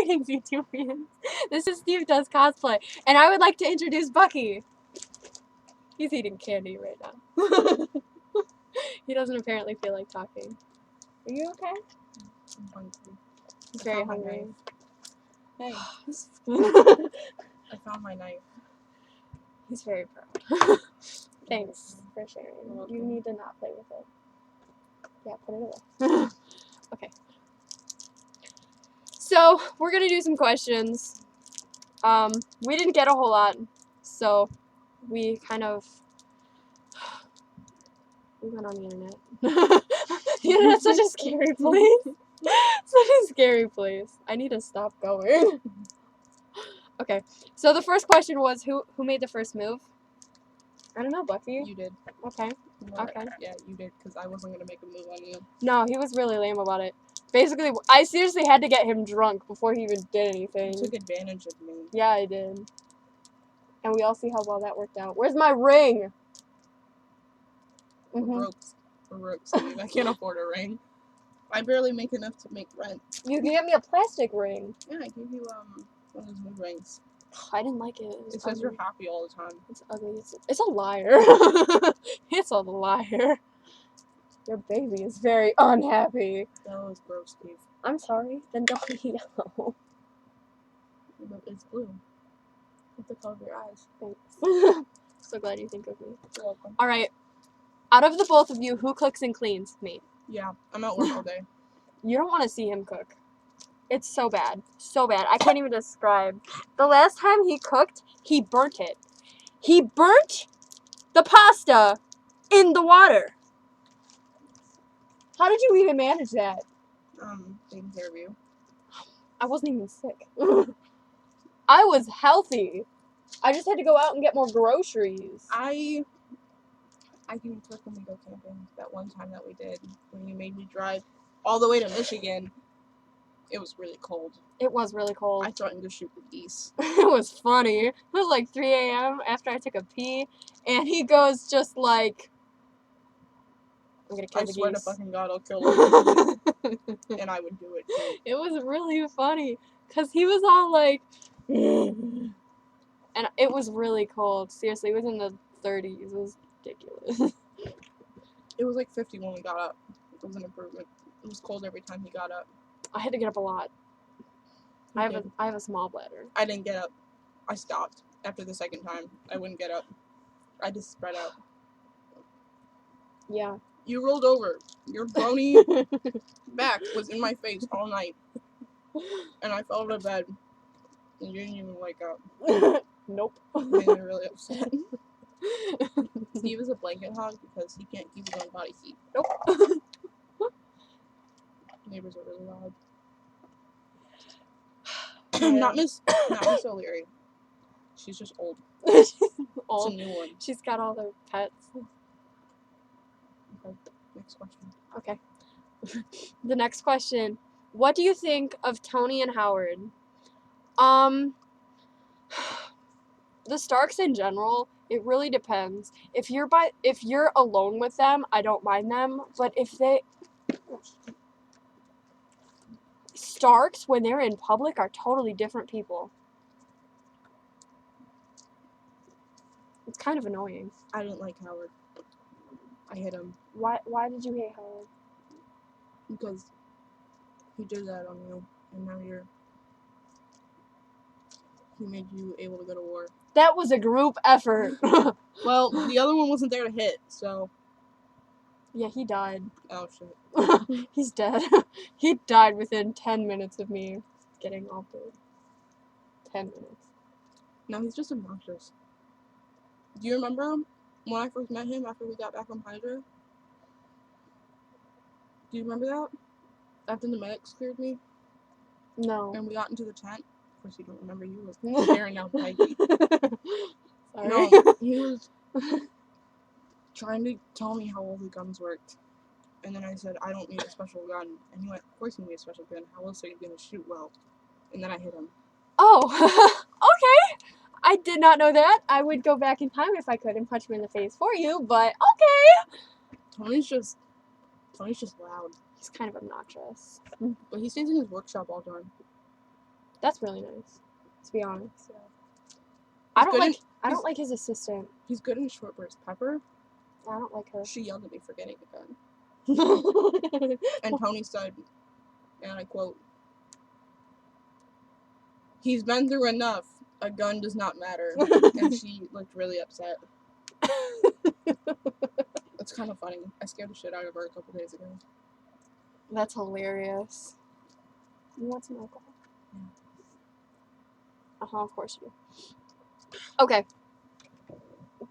Greetings, YouTubians. This is SteveDoesCosplay, and I would like to introduce Bucky. He's eating candy right now. He doesn't apparently feel like talking. Are you okay? I'm hungry. He's very hungry. Hey, I found my knife. He's very proud. Thanks for sharing. You need to not play with it. Yeah, put it away. Okay. So, we're gonna do some questions. We didn't get a whole lot, so we kind of we went on the internet. The internet's such a scary place. Such a scary place. I need to stop going. Okay, so the first question was who made the first move? I don't know, Bucky. You did. Okay. What? Okay. Yeah, you did, because I wasn't going to make a move on you. No, he was really lame about it. Basically, I seriously had to get him drunk before he even did anything. You took advantage of me. Yeah, I did. And we all see how well that worked out. Where's my ring? We're broke. We're broke, Steve. I can't afford a ring. I barely make enough to make rent. You gave me a plastic ring. Yeah, I gave you one of those new rings. I didn't like it. It says you're happy all the time. It's ugly. It's a liar. It's a liar. Your baby is very unhappy. That was gross, Steve. I'm sorry. Then don't be yellow. But it's blue. What's the color of your eyes? Thanks. So glad you think of me. You're welcome. Alright. Out of the both of you, who cooks and cleans? Me. Yeah, I'm at work all day. You don't want to see him cook. It's so bad. So bad. I can't even describe. The last time he cooked, he burnt it. He burnt the pasta in the water. How did you even manage that? Taking care of you. I wasn't even sick. I was healthy. I just had to go out and get more groceries. I can cook when we go camping. That one time that we did, when you made me drive all the way to Michigan, it was really cold. It was really cold. I threatened to shoot the geese. It was funny. It was like 3 a.m. after I took a pee, and he goes just like, I'm gonna kill the geese. I swear to fucking God, I'll kill them. And I would do it too. It was really funny, because he was all like, and it was really cold. Seriously, it was in the 30s. It was ridiculous. It was like 50 when we got up. It was an improvement. It was cold every time he got up. I had to get up a lot. I have a small bladder. I didn't get up. I stopped after the second time. I wouldn't get up. I just spread out. Yeah. You rolled over. Your bony back was in my face all night. And I fell to bed. And you didn't even wake up. Nope. It made me really upset. Steve is a blanket hog because he can't keep his own body heat. Nope. Neighbors are really loud. Yeah. Not Miss O'Leary. She's just old. She's old. It's a new one. She's got all their pets. Okay. Next question. Okay. The next question. What do you think of Tony and Howard? The Starks in general, it really depends. If you're alone with them, I don't mind them. But if Starks, when they're in public, are totally different people. It's kind of annoying. I didn't like Howard. I hit him. Why did you hate Howard? Because he did that on you, and now he made you able to go to war. That was a group effort. Well, the other one wasn't there to hit, so. Yeah, he died. Oh, shit. He's dead. He died within 10 minutes of me getting offered. 10 minutes. No, he's just obnoxious. Do you remember when I first met him after we got back from Hydra? Do you remember that? After the medics cleared me? No. And we got into the tent? Of course you don't remember. You were staring down Peggy. Sorry. No, he was trying to tell me how all the guns worked. And then I said, I don't need a special gun. And he went, of course you need a special gun. How else are you going to shoot well? And then I hit him. Oh, okay. I did not know that. I would go back in time if I could and punch him in the face for you, but okay. Tony's just loud. He's kind of obnoxious. But he stays in his workshop all the time. That's really nice, to be honest. Yeah. I He's don't good like. in- I don't he's- like his assistant. He's good in short burst. Pepper, I don't like her. she yelled at me for getting a gun. And Tony said, and I quote, "He's been through enough. A gun does not matter." And she looked really upset. It's kind of funny. I scared the shit out of her a couple days ago. That's hilarious. You want some alcohol? Yeah. Of course you do. Okay.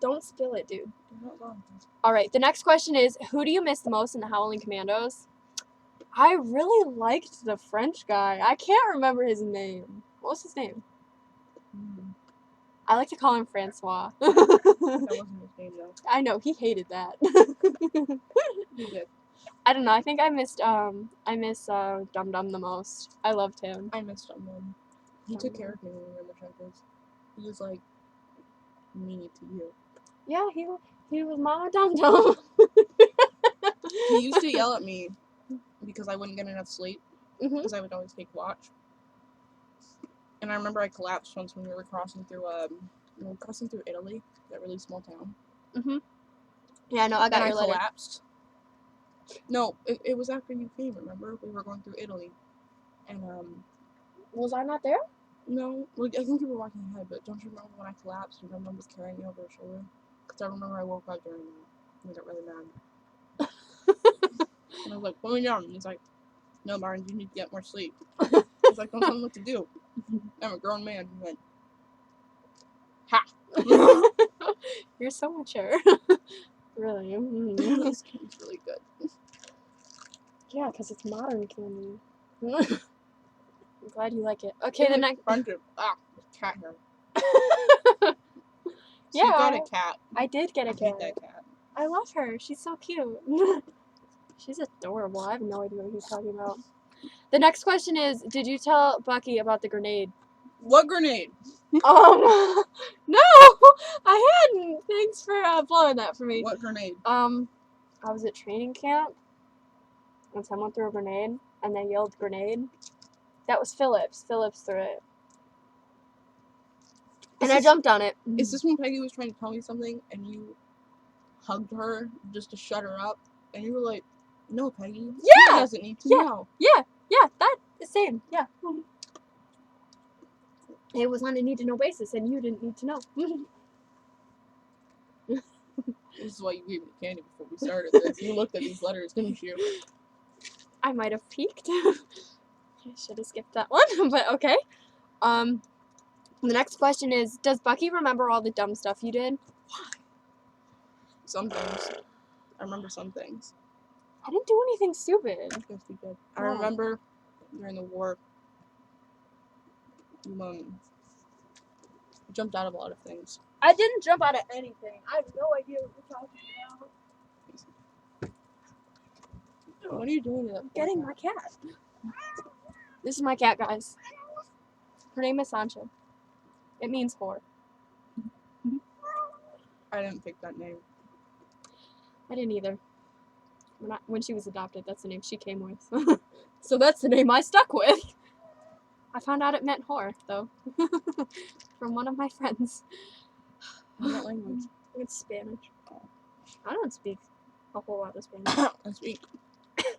Don't spill it, dude. You're not wrong. All right. The next question is, who do you miss the most in the Howling Commandos? I really liked the French guy. I can't remember his name. What was his name? I like to call him Francois. That wasn't his name though. I know, he hated that. He did. I don't know. I think I miss Dum Dum the most. I loved him. I missed him. He took care of me when we were in the trenches. He was like me to you. Yeah, he was Mama Dum Dum. He used to yell at me because I wouldn't get enough sleep Mhm. because I would always take watch. And I remember I collapsed once when we were crossing through Italy, that really small town. Mhm. Yeah, no, I got And your I letter. collapsed. No, it was after you came. Remember, we were going through Italy, and Was I not there? no, well, I think you were walking ahead. But don't you remember when I collapsed and my mom was carrying me over her shoulder? Because I remember I woke up during that and I got really mad. And I was like, "Put me down." And he's like, "No, Martin, you need to get more sleep." I was like, "Don't tell me what to do. I'm a grown man." He went, "Ha!" You're so mature. Really? This game's really good. Yeah, because it's modern candy. I'm glad you like it. Okay, the next. Friendship. Cat hair. So Yeah, you got a cat. I did get I a hate cat. that cat. I love her. She's so cute. She's adorable. I have no idea what he's talking about. The next question is, did you tell Bucky about the grenade? What grenade? No, I hadn't. Thanks for blowing that for me. What grenade? I was at training camp, and someone threw a grenade, and they yelled grenade. That was Phillips. Phillips threw it. And I jumped on it. Is this when Peggy was trying to tell me something and you hugged her just to shut her up? And you were like, "No, Peggy. Yeah! He doesn't need to Yeah. know." Yeah, that the same. Yeah. It was on a need to know basis, and you didn't need to know. This is why you gave me the candy before we started this. You looked at these letters, didn't you? I might have peeked. I should have skipped that one, but okay. The next question is, does Bucky remember all the dumb stuff you did? Some things. I remember some things. I didn't do anything stupid. Yes, you did. I No. remember during the war, you jumped out of a lot of things. I didn't jump out of anything. I have no idea what you're talking about. What are you doing to that? I'm getting my cat. This is my cat, guys. Her name is Sancho. It means whore. I didn't pick that name. I didn't either. When she was adopted, that's the name she came with. So that's the name I stuck with. I found out it meant whore, though. From one of my friends. What language? It's Spanish. I don't speak a whole lot of Spanish. I speak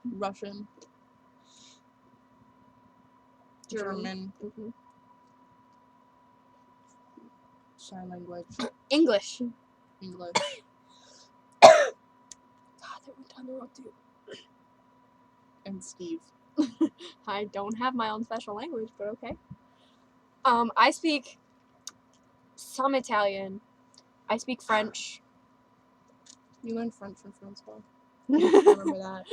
Russian, German. German, Mhm. sign language, English. English. God, that went down the road too. And Steve. I don't have my own special language, but okay. I speak some Italian. I speak French. You learned French from Francois. I remember that.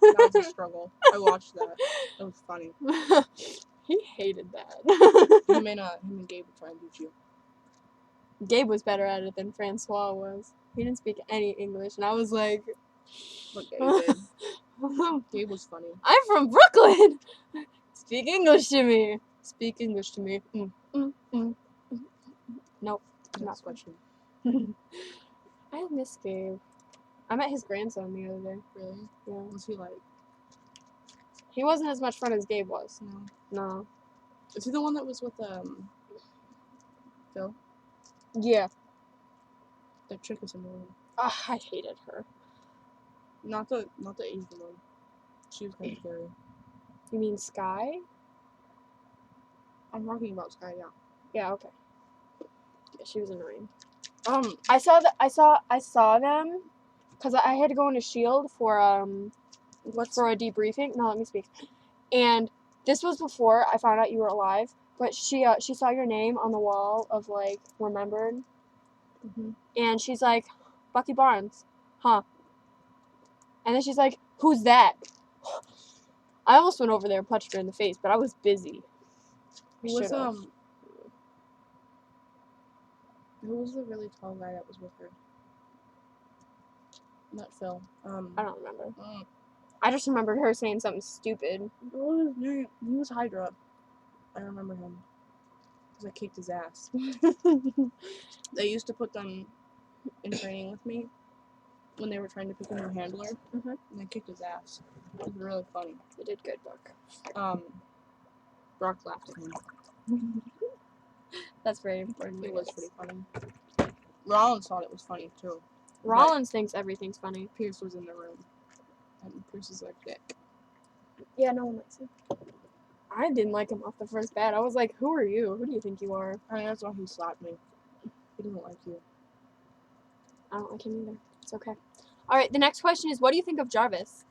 That was a struggle. I watched that. It was funny. He hated that. Him and Gabe were trying to teach you. Gabe was better at it than Francois was. He didn't speak any English, and I was like, But Gabe did. Gabe was funny. I'm from Brooklyn! Speak English to me! Speak English to me. Nope. Next question. I miss Gabe. I met his grandson the other day. Really? Yeah. What's he like? He wasn't as much fun as Gabe was. No. No. Is he the one that was with Phil? Yeah. That chick is annoying. I hated her. Not the Asian one. She was kind of scary. You mean Sky? I'm talking about Sky, yeah. Yeah, okay. Yeah, she was annoying. I saw them because I had to go into S.H.I.E.L.D. for a debriefing. No, let me speak. And this was before I found out you were alive. But she saw your name on the wall of like remembered, and she's like, Bucky Barnes, huh? And then she's like, who's that? I almost went over there and punched her in the face, but I was busy. Who was the really tall guy that was with her? Not Phil. I don't remember. I just remembered her saying something stupid. What was his name? He was Hydra. I remember him. Because I kicked his ass. They used to put them in training with me when they were trying to pick a new handler. And I kicked his ass. It was really funny. You did good, Buck. Brock laughed at him. That's very important. It was pretty funny. Rollins thought it was funny too. Rollins thinks everything's funny. Pierce was in the room. And Pierce is like, dick. Yeah, no one likes him. I didn't like him off the first bat. I was like, who are you? Who do you think you are? I mean, that's why he slapped me. He doesn't like you. I don't like him either. It's okay. Alright, the next question is, what do you think of Jarvis?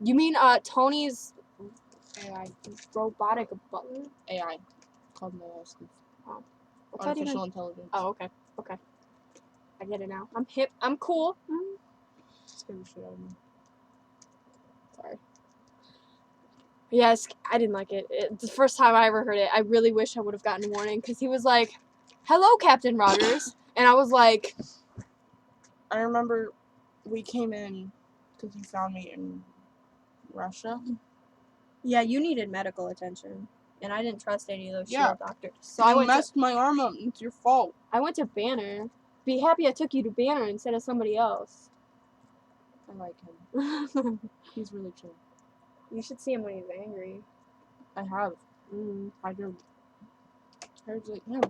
You mean Tony's AI. robotic butler? AI. Called Steve. Oh. Artificial intelligence. Oh, okay. Okay. I get it now. I'm hip. I'm cool. Scared the shit out of me. Sorry. Yes, I didn't like it. The first time I ever heard it, I really wish I would have gotten a warning, because he was like, hello, Captain Rogers. And I was like... I remember we came in because you found me in Russia. Yeah, you needed medical attention. And I didn't trust any of those S.H.I.E.L.D. doctors. So you messed my arm up. It's your fault. I went to Banner. Be happy I took you to Banner instead of somebody else. I like him. He's really chill. You should see him when he's angry. I have. Hydra. Hydra like him.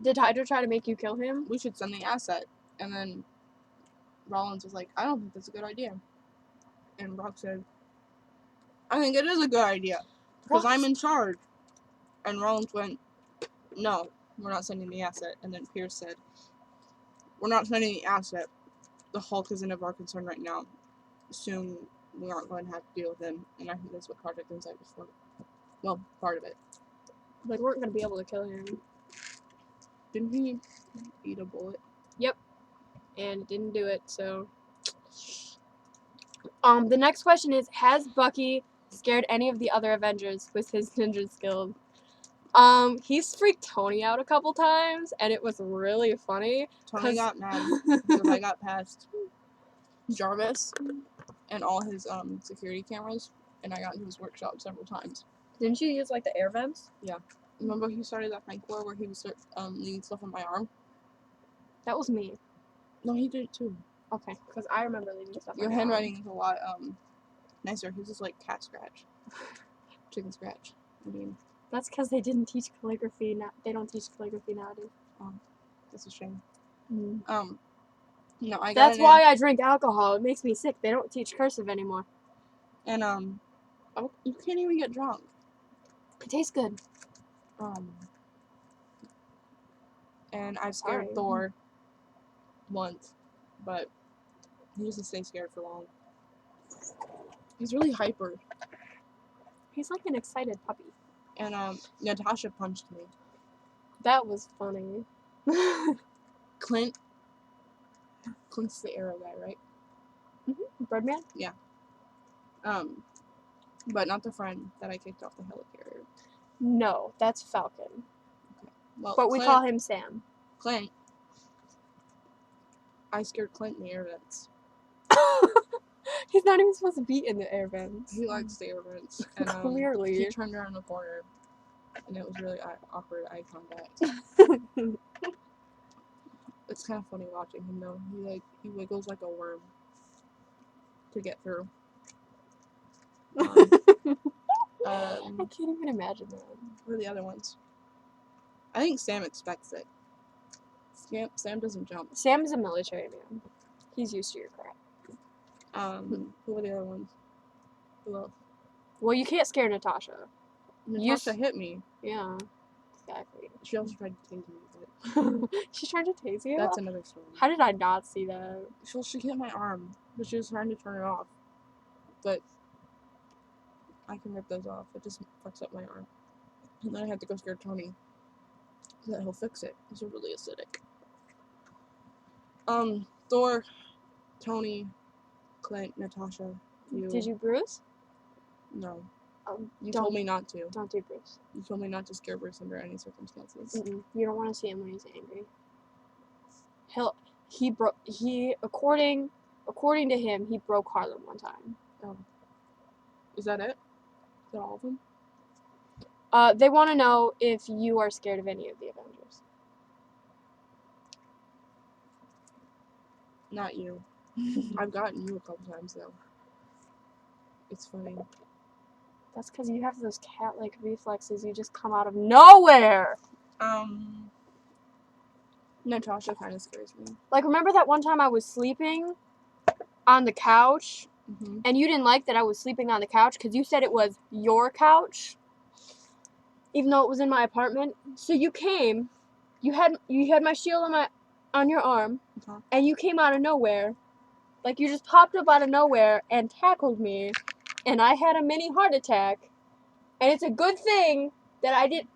Did Hydra try to make you kill him? We should send the asset. And then Rollins was like, I don't think that's a good idea. And Brock said, I think it is a good idea. Because I'm in charge. And Rollins went, no, we're not sending the asset. And then Pierce said, we're not sending the asset. The Hulk isn't of our concern right now. Soon we aren't going to have to deal with him. And I think that's what Project Insight was for. Well, part of it. Like, we weren't going to be able to kill him. Didn't he eat a bullet? Yep. And it didn't do it, so... The next question is, has Bucky scared any of the other Avengers with his ninja skills? He's freaked Tony out a couple times, and it was really funny. Tony got mad because I got past Jarvis and all his security cameras, and I got into his workshop several times. Didn't you use, like, the air vents? Yeah. Remember he started that prank war where he was leaving stuff on my arm? That was me. No, he did it too. Okay, because I remember leaving stuff on your your handwriting arm. is a lot nicer. His is like cat scratch. Chicken scratch. I mean, that's because they didn't teach calligraphy. They don't teach calligraphy nowadays. Oh, that's a shame. Mm. No, I got That's why I drink alcohol. It makes me sick. They don't teach cursive anymore. And you can't even get drunk. It tastes good. And I've scared Thor once, but he doesn't stay scared for long. He's really hyper. He's like an excited puppy. And Natasha punched me. That was funny. Clint's the arrow guy, right? Birdman? Yeah. But not the friend that I kicked off the helicarrier. No, that's Falcon. Okay. Well, but we call him Sam. Clint. I scared Clint in the air vents. He's not even supposed to be in the air vents. He likes the air vents. And, clearly. He turned around the corner, and it was really awkward eye contact. It's kind of funny watching him though. He wiggles like a worm to get through. can't even imagine that. What are the other ones? I think Sam expects it. Sam doesn't jump. Sam is a military man. He's used to your crap. Who are the other ones? Who else? Well, you can't scare Natasha. Natasha hit me. Yeah, exactly. She also tried to tase me, but She's trying to tase you? that's another story. How did I not see that? She hit my arm, but she was trying to turn it off. But I can rip those off. It just fucks up my arm. And then I had to go scare Tony. So that he'll fix it. It's really acidic. Thor, Tony, Clint, Natasha, you. Did you bruise? No. You Don't- told me not to. Don't do Bruce. You told me not to scare Bruce under any circumstances. Mm-mm. You don't want to see him when he's angry. According to him, he broke Harlem one time. Is that it? Is that all of them? They want to know if you are scared of any of the Avengers. Not you. I've gotten you a couple times though. It's funny. That's because you have those cat-like reflexes. You just come out of nowhere. Natasha kind of scares me. Like, remember that one time I was sleeping on the couch, Mm-hmm. and you didn't like that I was sleeping on the couch because you said it was your couch, even though it was in my apartment. So you came, you had my shield on your arm, Uh-huh. and you came out of nowhere, like you just popped up out of nowhere and tackled me, and I had a mini heart attack. And it's a good thing that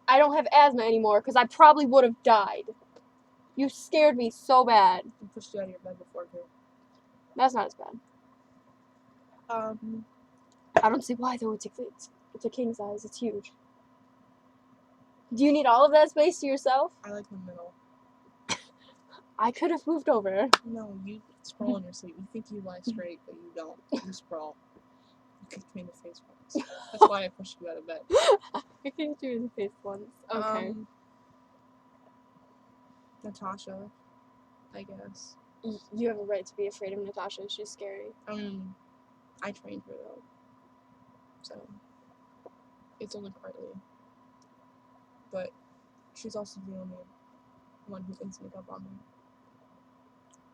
I don't have asthma anymore because I probably would have died. You scared me so bad. I pushed you out of your bed before too. That's not as bad. I don't see why though. It's a king size. It's huge. Do you need all of that space to yourself? I like the middle. I could have moved over. No, you sprawl in your sleep. You think you lie straight, but you don't. You sprawl. You kicked me in the face once. That's why I pushed you out of bed. I kicked you in the face once. Okay. Natasha, I guess. You have a right to be afraid of Natasha. She's scary. I trained her though, so it's only partly. But she's also the only one who can sneak up on me.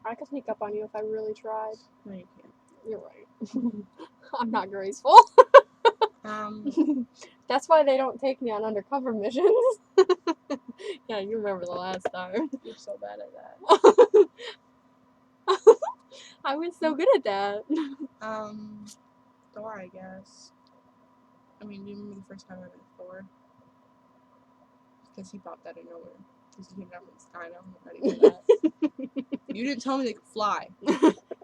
I could sneak up on you if I really tried. No, you can't. You're right. I'm not graceful. That's why they don't take me on undercover missions. Yeah, you remember the last time. You're so bad at that. I was so good at that. Thor, I guess. I mean, do you remember the first time I met Thor? Because he popped out of nowhere. Because he came down from the sky, and I wasn't ready for that. You didn't tell me they could fly.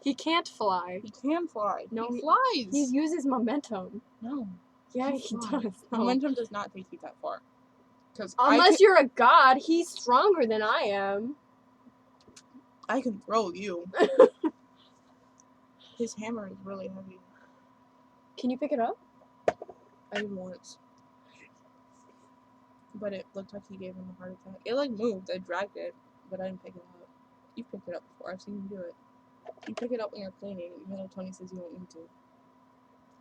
He can't fly. He can fly. No, he flies. He uses momentum. No. Yeah, he does. No. Momentum does not take you that far. Unless you're a god, he's stronger than I am. I can throw you. His hammer is really heavy. Can you pick it up? I did once. But it looked like he gave him a heart attack. It like moved. I dragged it, but I didn't pick it up. You've picked it up before. I've seen you do it. You pick it up when you're cleaning, even though Tony says you don't need to.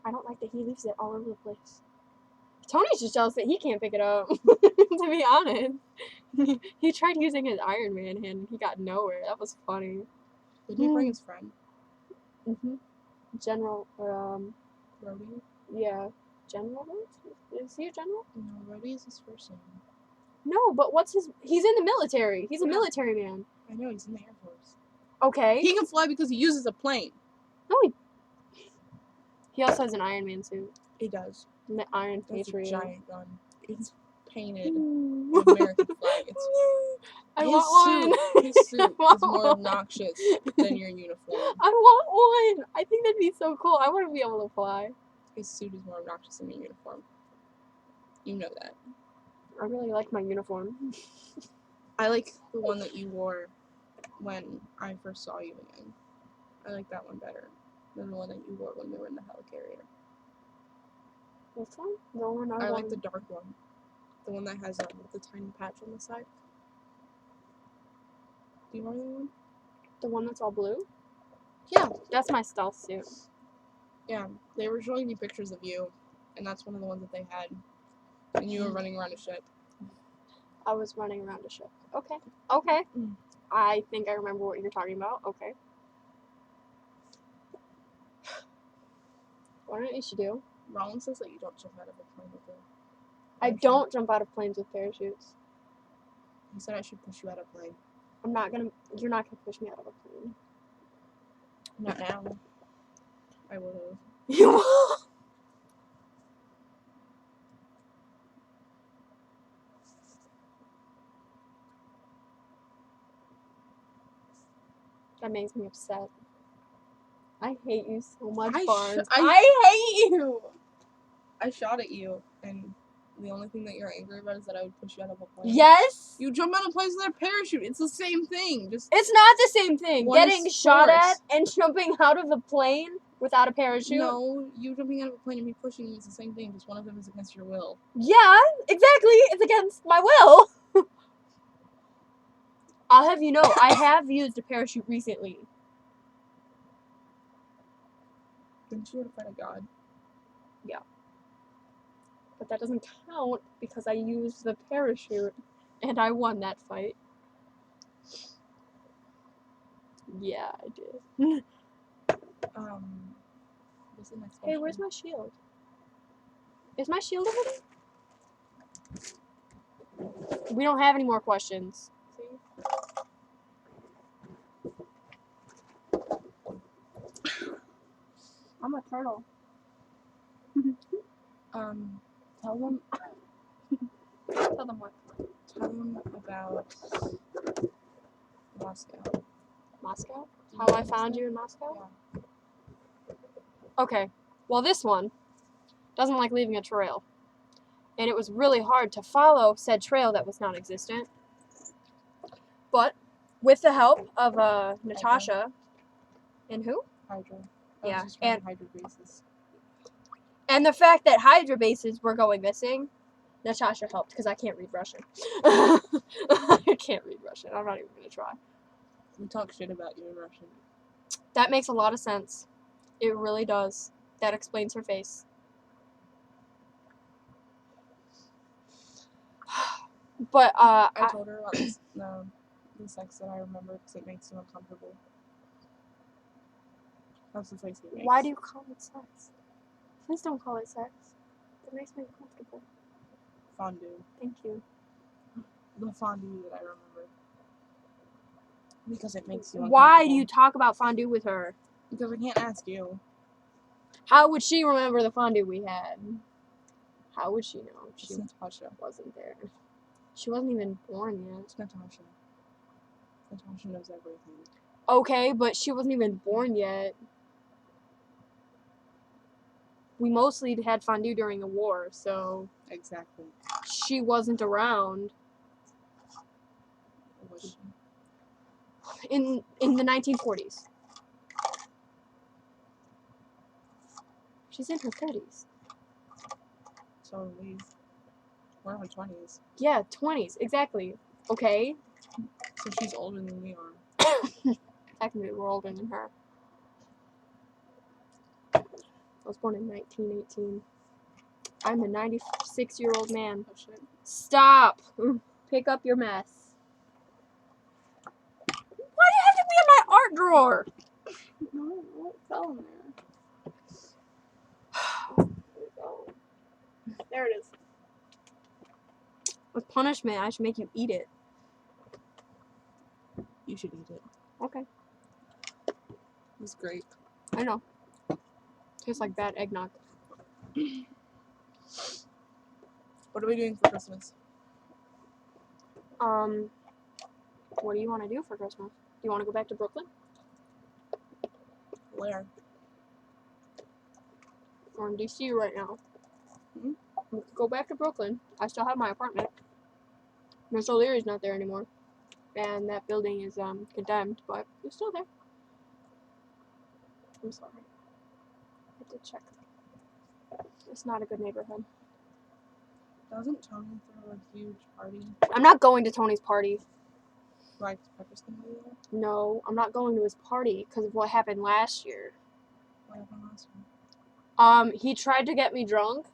I don't like that he leaves it all over the place. Tony's just jealous that he can't pick it up, to be honest. He tried using his Iron Man hand and he got nowhere. That was funny. Did he bring his friend? Mm-hmm. General, Rhodey? Yeah. General? Is he a general? No, Rhodey is his first name. No, but he's in the military. He's a military man. I know, he's in the Air Force. Okay. He can fly because he uses a plane. No, he also has an Iron Man suit. He does. The Iron That's Patriot. a giant gun. It's painted the American flag. I want one. His suit is more obnoxious than your uniform. I want one. I think that'd be so cool. I want to be able to fly. His suit is more obnoxious than your uniform. You know that. I really like my uniform. I like the one that you wore when I first saw you again. I like that one better than the one that you wore when we were in the helicarrier. Which one? The one I like the dark one. The one that has the tiny patch on the side. Do you remember the one? The one that's all blue? Yeah. That's my stealth suit. Yeah. They were showing me pictures of you and that's one of the ones that they had. And you were running around a ship. I was running around a ship. Okay. Okay. Mm. I think I remember what you're talking about. Okay. What don't you should do? Rollins says that you don't jump out of a plane with a I parachute. don't jump out of planes with parachutes. He said I should push you out of a plane. I'm not gonna. You're not gonna push me out of a plane. Not now. I would have. You will. That makes me upset. I hate you so much, Barnes. I hate you. I shot at you, and the only thing that you're angry about is that I would push you out of a plane. Yes. You jump out of planes with a parachute. It's the same thing. Just It's not the same thing. One Getting is shot force. at and jumping out of a plane without a parachute. no, you jumping out of a plane and me pushing you is the same thing. Just one of them is against your will. Yeah, exactly. It's against my will. I'll have you know, I have used a parachute recently. Didn't you ever fight a god? But that doesn't count because I used the parachute and I won that fight. Yeah, I did. What's the next Hey, question? where's my shield? Is my shield over there? We don't have any more questions. See? I'm a turtle. Tell them Tell them what? about Moscow. Moscow? Do How know I found Moscow? you in Moscow? Yeah. Okay. Well, this one doesn't like leaving a trail. And it was really hard to follow said trail that was non-existent. But with the help of Natasha and who? Hydra. Yeah, I was just writing Hydra bases. And the fact that Hydra bases were going missing, Natasha helped because I can't read Russian. I can't read Russian. I'm not even going to try. We talk shit about you in Russian. That makes a lot of sense. It really does. That explains her face. But I told her about this, the sex that I remember because it makes you uncomfortable. That's the face he makes. why do you call it sex? Please don't call it sex. It makes me uncomfortable. Fondue. Thank you. The fondue that I remember. Because it makes you uncomfortable. Why do you talk about fondue with her? Because I can't ask you. How would she remember the fondue we had? How would she know? She It's Natasha. wasn't there. She wasn't even born yet. It's Natasha. Natasha knows everything. Okay, but she wasn't even born yet. We mostly had fondue during the war, so Exactly. she wasn't around Or was she? in the 1940s. She's in her 30s. So are we. We're in our 20s. Yeah, 20s, exactly. Okay. So she's older than we are. Technically, we're older than her. I was born in 1918. I'm a 96-year-old man. Oh shit. Stop! Pick up your mess. Why do you have to be in my art drawer? No, what fell in there? There we go. There it is. With punishment, I should make you eat it. You should eat it. Okay. It was great. I know. Tastes like bad eggnog. What are we doing for Christmas? What do you want to do for Christmas? Do you want to go back to Brooklyn? Where? We're in DC right now. Hmm? We could go back to Brooklyn. I still have my apartment. Miss O'Leary's not there anymore. And that building is condemned, but it's still there. I'm sorry. I did check. It's not a good neighborhood. Doesn't Tony throw a huge party? I'm not going to Tony's party. Like Pepper's gonna be there? No, I'm not going to his party because of what happened last year. What happened last year? He tried to get me drunk,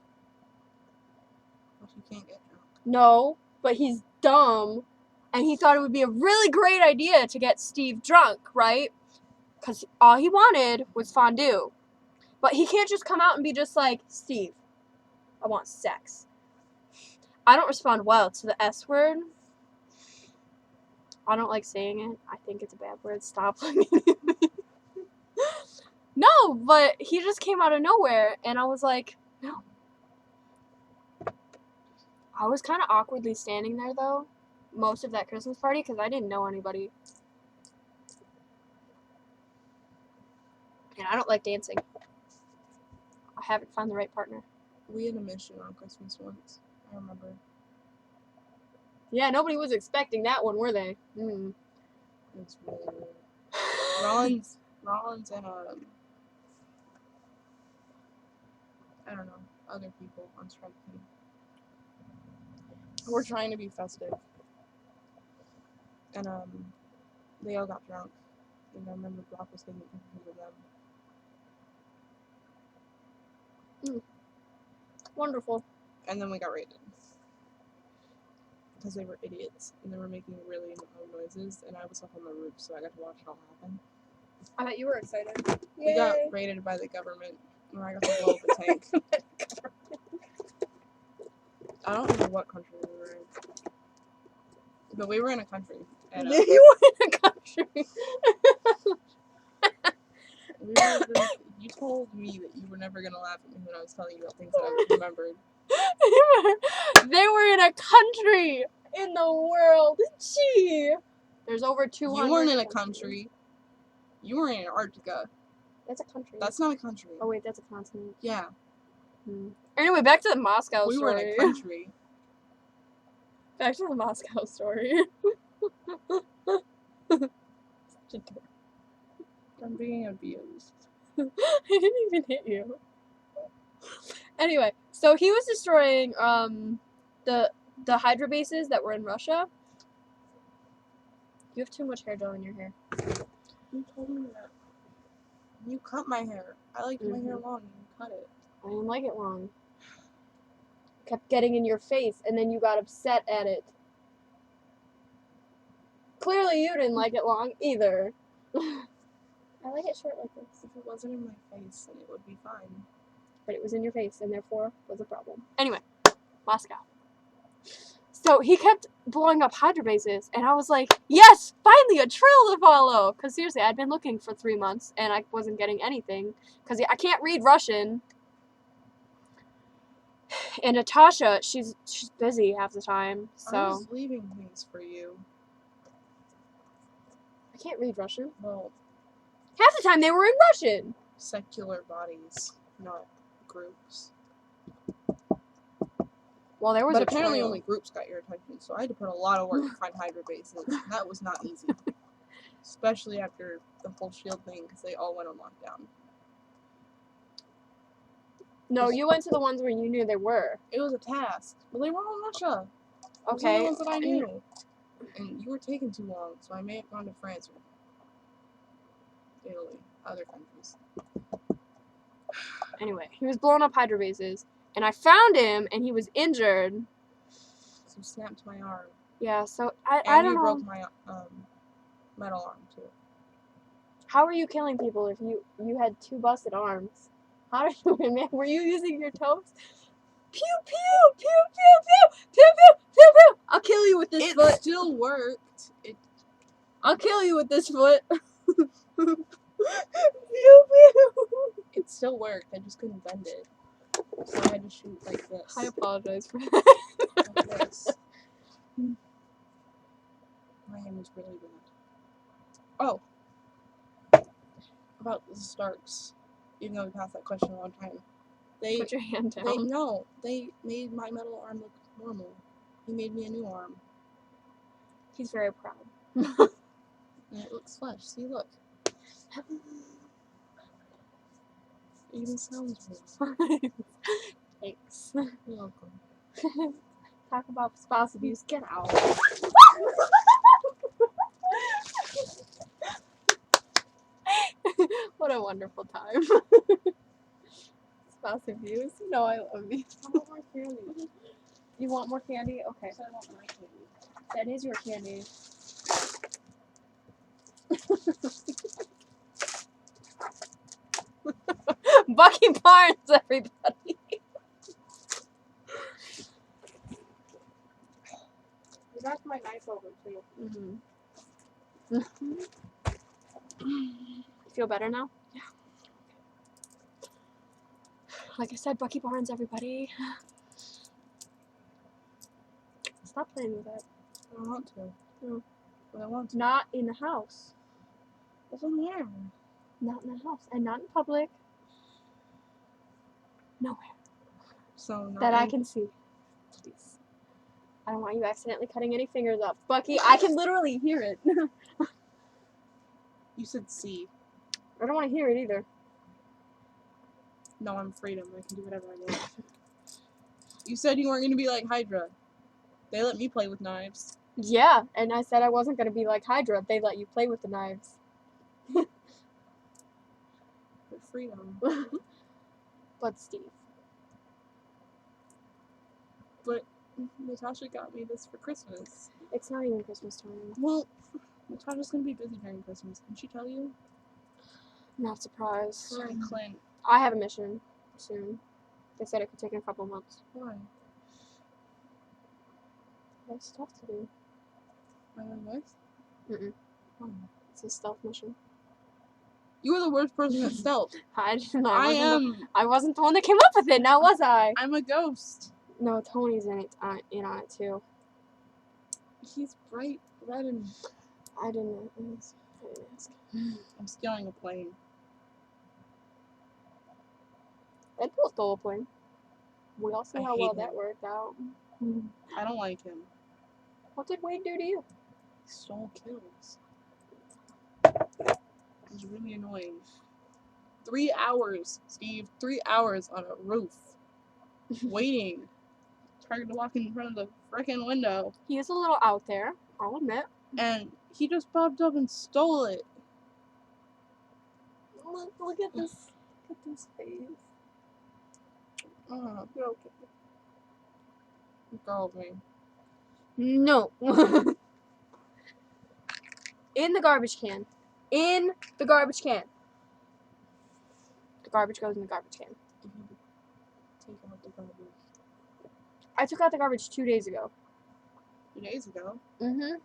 You can't get drunk. No, but he's dumb, and he thought it would be a really great idea to get Steve drunk, right? Because all he wanted was fondue. But he can't just come out and be just like, Steve, I want sex. I don't respond well to the S word. I don't like saying it. I think it's a bad word. Stop looking at me. No, but he just came out of nowhere, and I was like, no. I was kind of awkwardly standing there, though, most of that Christmas party, because I didn't know anybody. And I don't like dancing. I haven't found the right partner. We had a mission on Christmas once. I remember. Yeah, nobody was expecting that one, were they? It's really weird. Rollins and I don't know, other people on strike team. We're trying to be festive. And they all got drunk. And I remember Brock was taking pictures of them. Wonderful. And then we got raided. Because they were idiots. And they were making really loud noises. And I was up on the roof, so I got to watch it all happen. I bet you were excited. We got raided by the government. And I got to blow up a tank. I don't remember what country we were in. But we were in a country. And, you were in a country. You told me that you were never going to laugh at me when I was telling you about things that I remembered. They were in a country in the world. Gee. There's over 200. You weren't in a country. You were in Antarctica. That's a country. That's not a country. Oh, wait, that's a continent. Yeah. Anyway, back to the Moscow story. We were in a country. Back to the Moscow story. I'm being abused. I didn't even hit you. Anyway, so he was destroying the Hydra bases that were in Russia. You have too much hair gel in your hair. You told me that. You cut my hair. I liked my hair long and you cut it. I didn't like it long. It kept getting in your face and then you got upset at it. Clearly you didn't like it long either. I like it short like this. If it wasn't in my face, then it would be fine. But it was in your face and therefore was a problem. Anyway, Moscow. So he kept blowing up Hydra bases, and I was like, yes, finally a trail to follow. Because seriously, I'd been looking for 3 months, and I wasn't getting anything. Because I can't read Russian. And Natasha, she's busy half the time, so... I was leaving things for you. I can't read Russian. Well... Half the time they were in Russian! Secular bodies, not groups. Well, there was but a apparently trail. only groups got your attention, so I had to put a lot of work to find Hydra bases. That was not easy. Especially after the whole S.H.I.E.L.D. thing, because they all went on lockdown. No, you went to the ones where you knew they were. It was a task. Well, they were all in Russia. Okay. Those are the ones that I knew. And you were taking too long, so I may have gone to France or Italy, other countries. Anyway, he was blowing up Hydra bases, and I found him, and he was injured. So you snapped my arm. Yeah, so I And don't you know. broke my metal arm, too. How are you killing people if you had 2 busted arms? How did you, man? Were you using your toes? Pew pew pew pew pew pew pew pew pew. I'll kill you with this foot. It still worked. I'll kill you with this foot. Pew pew. It still worked. I just couldn't bend it. So I had to shoot like this. I apologize for that. Like this. My hand was really bad. Oh. About the Starks. Even though we passed that question a long time. Put your hand down. They made my metal arm look normal. He made me a new arm. He's very proud. And it looks flesh. See, look. It even sounds weird. Thanks. You're welcome. Talk about spouse abuse. Get out. What a wonderful time. Spouse abuse. You know I love you. How about my family? You want more candy? Okay. So I want my candy. That is your candy. Bucky Barnes, everybody. You knocked my knife over too. Mm-hmm. Feel better now? Yeah. Like I said, Bucky Barnes, everybody. Stop playing with it. I don't want to. No. But I want to. Not in the house. Doesn't matter. Not in the house. And not in public. Nowhere. So not That I in- can see. Please. I don't want you accidentally cutting any fingers up. Bucky, I can literally hear it. You said C. I don't want to hear it either. No, I'm freedom. I can do whatever I want. You said you weren't going to be like Hydra. They let me play with knives. Yeah, and I said I wasn't going to be like Hydra. They let you play with the knives. But freedom. But Steve. But Natasha got me this for Christmas. It's not even Christmas time. Well, Natasha's going to be busy during Christmas. Didn't she tell you? Not surprised. Her and Clint. I have a mission soon. They said it could take a couple months. Why? There's stuff to do. My own voice? Mm-mm. Oh. It's a stealth mission. You were the worst person at stealth. I I wasn't the one that came up with it, now was I? I'm a ghost. No, Tony's in on it too. He's bright red and... I didn't ask. I'm stealing a plane. Deadpool stole a plane. We all see I how hate well him. that worked out. I don't like him. What did Wade do to you? He stole kills. It was really annoying. 3 hours, Steve. 3 hours on a roof. Waiting. Trying to walk in front of the frickin' window. He is a little out there, I'll admit. And he just popped up and stole it. Look at this. Look at this face. You're okay. Girl me. No. In the garbage can. In the garbage can. The garbage goes in the garbage can. Take out the garbage. I took out the garbage 2 days ago. 2 days ago. Mm-hmm.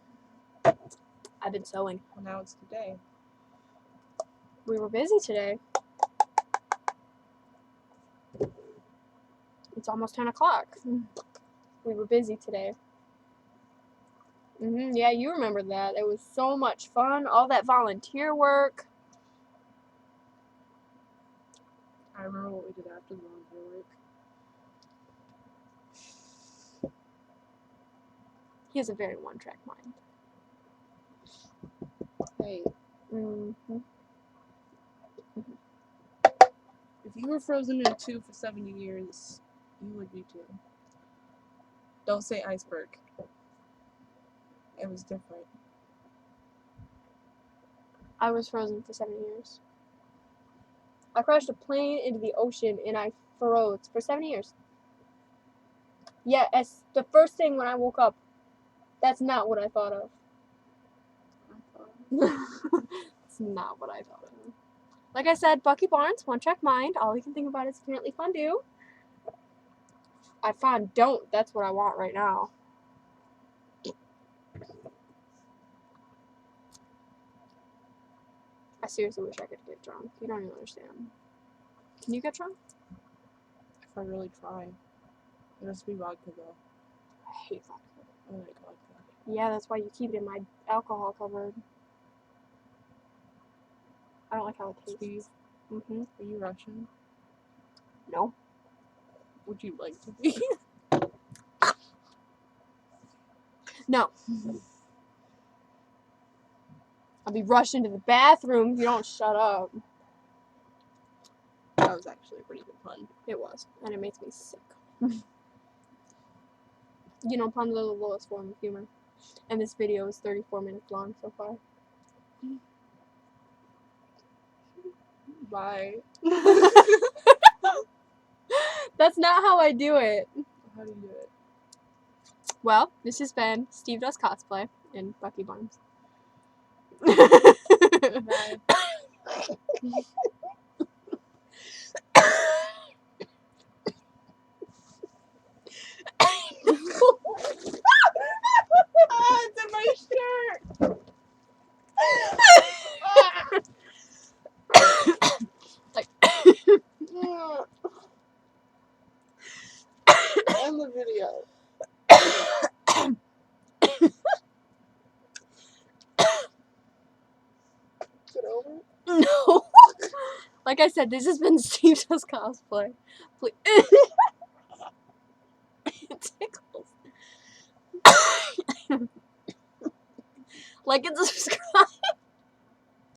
I've been sewing. Well, now it's today. We were busy today. It's almost 10 o'clock. We were busy today. Yeah, you remember that. It was so much fun. All that volunteer work. I remember what we did after the volunteer work. He has a very one-track mind. Hey, Mm-hmm. if you were frozen in a tube for 70 years, you would be too. Don't say iceberg. It was different. I was frozen for 7 years. I crashed a plane into the ocean and I froze for 7 years. Yeah, as the first thing when I woke up, that's not what I thought of. It's not what I thought of. Like I said, Bucky Barnes, one-track mind. All he can think about is apparently Fondue. I found don't. That's what I want right now. I seriously wish I could get drunk. You don't even understand. Can you get drunk? If I really try. It has to be vodka though. I hate vodka. I like vodka. Yeah, that's why you keep it in my alcohol cupboard. I don't like how it tastes. Steve, are you Russian? No. Would you like to be? No. I'll be rushed into the bathroom if you don't shut up. That was actually a pretty good pun. It was, and it makes me sick. You know, puns are the lowest form of humor. And this video is 34 minutes long so far. Bye. That's not how I do it. How do you do it? Well, this has been Steve Does Cosplay and Bucky Barnes. Bye. Ah, it's in my shirt. Like, End the video. Get over it. no. Like I said, this has been Steve Does Cosplay. Please. It tickles. Like and subscribe.